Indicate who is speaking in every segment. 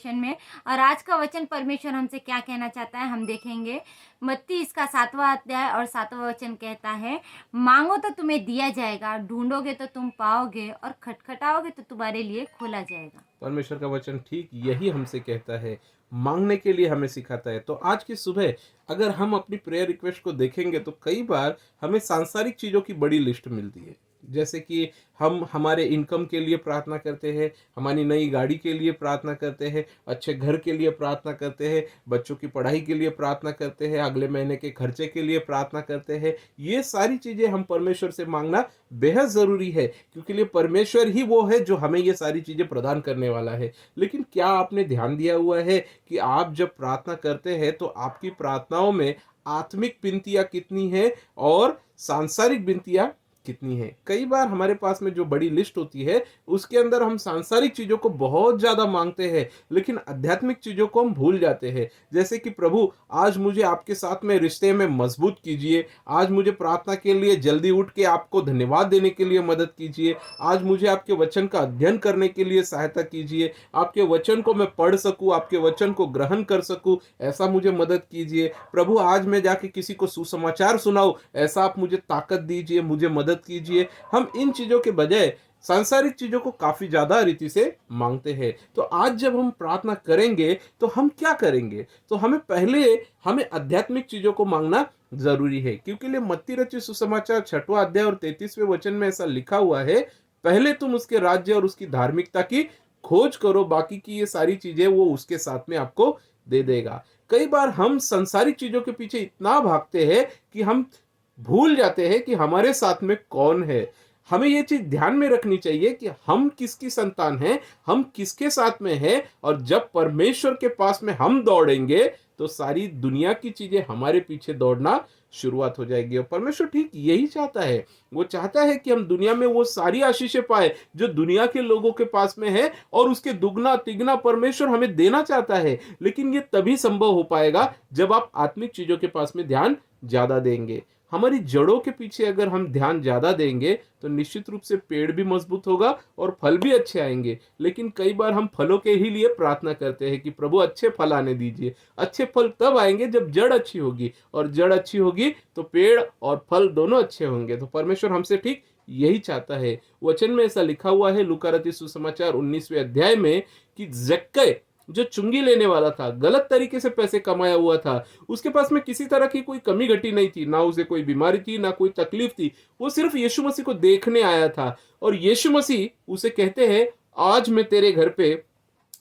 Speaker 1: में। और आज का वचन परमेश्वर हमसे क्या कहना चाहता है हम देखेंगे। मत्ती इसका 7वां अध्याय और 7वां वचन कहता है, मांगो तो तुम्हें दिया जाएगा, ढूंढोगे तो तुम पाओगे और खटखटाओगे तो तुम्हारे लिए खोला जाएगा।
Speaker 2: परमेश्वर का वचन ठीक यही हमसे कहता है, मांगने के लिए हमें सिखाता है। तो आज की सुबह अगर हम अपनी प्रेयर रिक्वेस्ट को देखेंगे तो कई बार हमें सांसारिक चीज़ों की बड़ी लिस्ट मिलती है। जैसे कि हम हमारे इनकम के लिए प्रार्थना करते हैं, हमारी नई गाड़ी के लिए प्रार्थना करते हैं, अच्छे घर के लिए प्रार्थना करते हैं, बच्चों की पढ़ाई के लिए प्रार्थना करते हैं, अगले महीने के खर्चे के लिए प्रार्थना करते हैं। ये सारी चीज़ें हम परमेश्वर से मांगना बेहद ज़रूरी है, क्योंकि लिए परमेश्वर ही वो है जो हमें ये सारी चीज़ें प्रदान करने वाला है। लेकिन क्या आपने ध्यान दिया हुआ है कि आप जब प्रार्थना करते हैं तो आपकी प्रार्थनाओं में आत्मिक विनतियाँ कितनी है और सांसारिक विनतियाँ कितनी है? कई बार हमारे पास में जो बड़ी लिस्ट होती है उसके अंदर हम सांसारिक चीज़ों को बहुत ज़्यादा मांगते हैं, लेकिन आध्यात्मिक चीज़ों को हम भूल जाते हैं। जैसे कि प्रभु आज मुझे आपके साथ में रिश्ते में मजबूत कीजिए, आज मुझे प्रार्थना के लिए जल्दी उठ के आपको धन्यवाद देने के लिए मदद कीजिए, आज मुझे आपके वचन का अध्ययन करने के लिए सहायता कीजिए, आपके वचन को मैं पढ़ सकूं, आपके वचन को ग्रहण कर सकूं, ऐसा मुझे मदद कीजिए। प्रभु आज मैं जाके किसी को सुसमाचार सुनाऊं, ऐसा आप मुझे ताकत दीजिए, मुझे मदद कीजिए। हम इन चीजों के बजाय सांसारिक चीजों को काफी ज्यादा रीति से मांगते हैं। तो आज जब हम प्रार्थना करेंगे तो हम क्या करेंगे? तो हमें आध्यात्मिक चीजों को मांगना जरूरी है, क्योंकि लिए मत्ती रचित सुसमाचार 6वां अध्याय और 33वें वचन में ऐसा लिखा हुआ है, पहले तुम उसके राज्य और उसकी धार्मिकता की खोज करो, बाकी की ये सारी चीजें वो उसके साथ में आपको दे देगा। कई बार हम संसारिक चीजों के पीछे इतना भागते हैं कि हम भूल जाते हैं कि हमारे साथ में कौन है। हमें ये चीज ध्यान में रखनी चाहिए कि हम किसकी संतान हैं, हम किसके साथ में हैं, और जब परमेश्वर के पास में हम दौड़ेंगे तो सारी दुनिया की चीजें हमारे पीछे दौड़ना शुरुआत हो जाएगी। और परमेश्वर ठीक यही चाहता है। वो चाहता है कि हम दुनिया में वो सारी आशीषें पाए जो दुनिया के लोगों के पास में है, और उसके दुगना तिगना परमेश्वर हमें देना चाहता है। लेकिन ये तभी संभव हो पाएगा जब आप आत्मिक चीजों के पास में ध्यान ज्यादा देंगे। हमारी जड़ों के पीछे अगर हम ध्यान ज्यादा देंगे तो निश्चित रूप से पेड़ भी मजबूत होगा और फल भी अच्छे आएंगे। लेकिन कई बार हम फलों के ही लिए प्रार्थना करते हैं कि प्रभु अच्छे फल आने दीजिए। अच्छे फल तब आएंगे जब जड़ अच्छी होगी, और जड़ अच्छी होगी तो पेड़ और फल दोनों अच्छे होंगे। तो परमेश्वर हमसे ठीक यही चाहता है। वचन में ऐसा लिखा हुआ है लूका रचित सुसमाचार 19वें अध्याय में कि जक्कई जो चुंगी लेने वाला था, गलत तरीके से पैसे कमाया हुआ था, उसके पास में किसी तरह की कोई कमी घटी नहीं थी, ना उसे कोई बीमारी थी, ना कोई तकलीफ थी। वो सिर्फ यीशु मसीह को देखने आया था, और यीशु मसीह उसे कहते हैं, आज मैं तेरे घर पे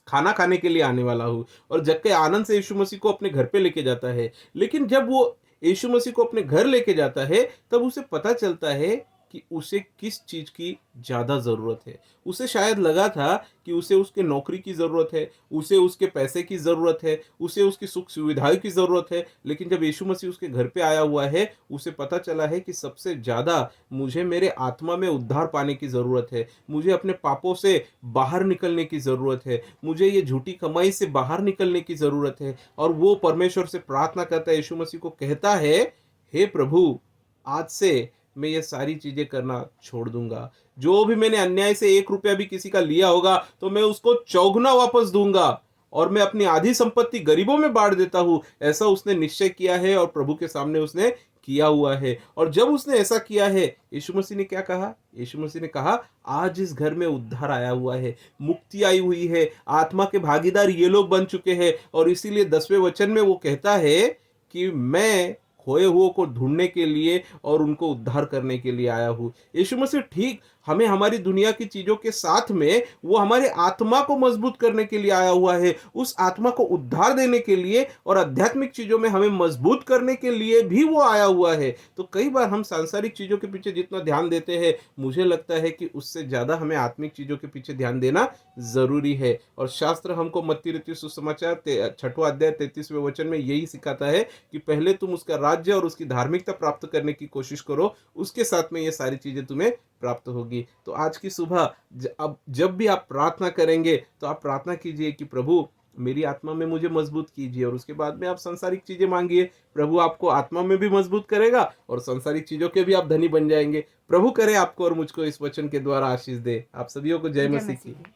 Speaker 2: खाना खाने के लिए आने वाला हूँ। और जक्कई आनंद से यीशु मसीह को अपने घर पे लेके जाता है। लेकिन जब वो यीशु मसीह को अपने घर लेके जाता है तब उसे पता चलता है कि उसे किस चीज की ज्यादा जरूरत है। उसे शायद लगा था कि उसे उसके नौकरी की जरूरत है, उसे उसके पैसे की जरूरत है, उसे उसकी सुख सुविधाओं की जरूरत है। लेकिन जब यीशु मसीह उसके घर पे आया हुआ है, उसे पता चला है कि सबसे ज्यादा मुझे मेरे आत्मा में उद्धार पाने की जरूरत है, मुझे अपने पापों से बाहर निकलने की जरूरत है, मुझे ये झूठी कमाई से बाहर निकलने की जरूरत है। और वो परमेश्वर से प्रार्थना करता है, यीशु मसीह को कहता है, हे प्रभु, आज से मैं ये सारी चीजें करना छोड़ दूंगा। जो भी मैंने अन्याय से 1 रुपया भी किसी का लिया होगा तो मैं उसको चौगुना वापस दूंगा, और मैं अपनी आधी संपत्ति गरीबों में बांट देता हूं। ऐसा उसने निश्चय किया है और प्रभु के सामने उसने किया हुआ है। और जब उसने ऐसा किया है, यीशु मसीह ने क्या कहा? यीशु मसीह ने कहा, आज इस घर में उद्धार आया हुआ है, मुक्ति आई हुई है, आत्मा के भागीदार ये लोग बन चुके हैं। और इसीलिए 10वें वचन में वो कहता है कि मैं खोए हुओं को ढूंढने के लिए और उनको उद्धार करने के लिए आया हूँ। यीशु मसीह ठीक हमें हमारी दुनिया की चीजों के साथ में वो हमारे आत्मा को मजबूत करने के लिए आया हुआ है, उस आत्मा को उद्धार देने के लिए और आध्यात्मिक चीजों में हमें मजबूत करने के लिए भी वो आया हुआ है। तो कई बार हम सांसारिक चीजों के पीछे जितना ध्यान देते हैं, मुझे लगता है कि उससे ज्यादा हमें आत्मिक चीजों के पीछे ध्यान देना जरूरी है। और शास्त्र हमको मत्ती रचित सुसमाचार 6वां अध्याय 33वें वचन में यही सिखाता है कि पहले तुम उसका राज्य और उसकी धार्मिकता प्राप्त करने की कोशिश करो, उसके साथ में ये सारी चीजें तुम्हें प्राप्त होगी। तो आज की सुबह अब जब भी आप प्रार्थना करेंगे तो आप प्रार्थना कीजिए कि प्रभु मेरी आत्मा में मुझे मजबूत कीजिए, और उसके बाद में आप सांसारिक चीजें मांगिए। प्रभु आपको आत्मा में भी मजबूत करेगा और सांसारिक चीजों के भी आप धनी बन जाएंगे। प्रभु करे आपको और मुझको इस वचन के द्वारा आशीष दे। आप सभी को जय
Speaker 1: जय
Speaker 2: मसीह
Speaker 1: मसीह
Speaker 2: की।
Speaker 1: की।